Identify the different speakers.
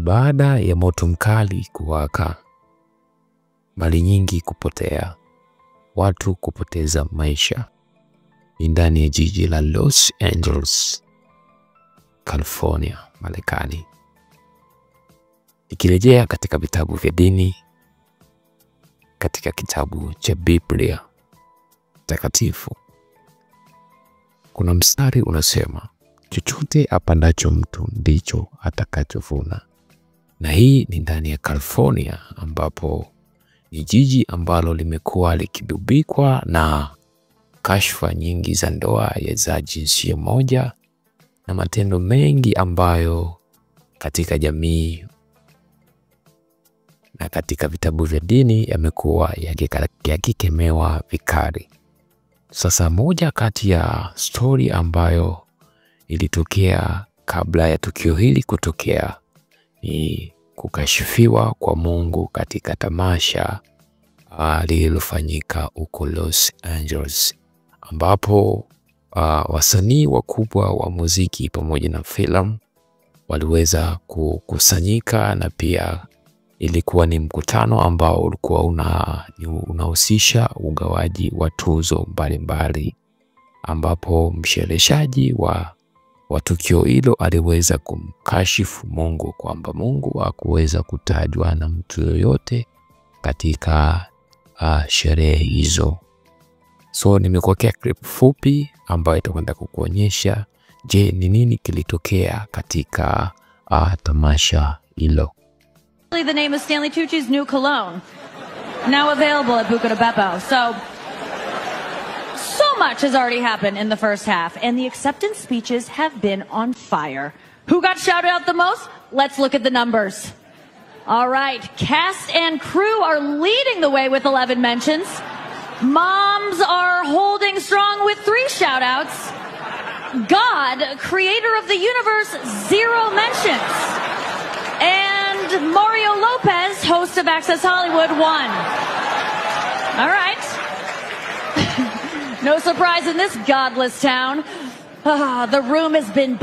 Speaker 1: baada ya moto mkali kuwaka, mali nyingi kupotea, watu kupoteza maisha, ndani ya jiji la Los Angeles, California, Marekani. Nikirejea katika vitabu vya dini, katika kitabu cha Biblia takatifu, kuna mstari unasema, chochote apandacho mtu ndicho atakachovuna. Na hii ni ndani ya California, ambapo ni jiji ambalo limekuwa likidubikwa na kashfa nyingi za ndoa za jinsia moja na matendo mengi ambayo katika jamii na katika vitabu vya dini yamekuwa yakikemewa vikali. Sasa moja kati ya story ambayo ilitokea kabla ya tukio hili kutokea ni kukashifiwa kwa Mungu katika tamasha lililofanyika huko Los Angeles, ambapo wasanii wakubwa wa muziki pamoja na filamu waliweza kukusanyika, na pia ilikuwa ni mkutano ambao ulikuwa unahusisha ugawaji wa tuzo mbalimbali, ambapo mshereheshaji wa tukio hilo aliweza kumkashifu Mungu kwamba Mungu hakuweza kutajwa na mtu yoyote katika sherehe hizo. So nimekuwekea clip fupi ambayo itakwenda kukuonyesha je, ni nini kilitokea katika tamasha hilo.
Speaker 2: The name is Stanley Tucci's new cologne, now available at Buca di Beppo. So much has already happened in the first half, and the acceptance speeches have been on fire. Who got shouted out the most? Let's look at the numbers. All right, cast and crew are leading the way with 11 mentions. Moms are holding strong with 3 shout-outs. God, creator of the universe, 0 mentions. And Mario Lopez, host of Access Hollywood, 1. All right. No surprise in this godless town. The room has been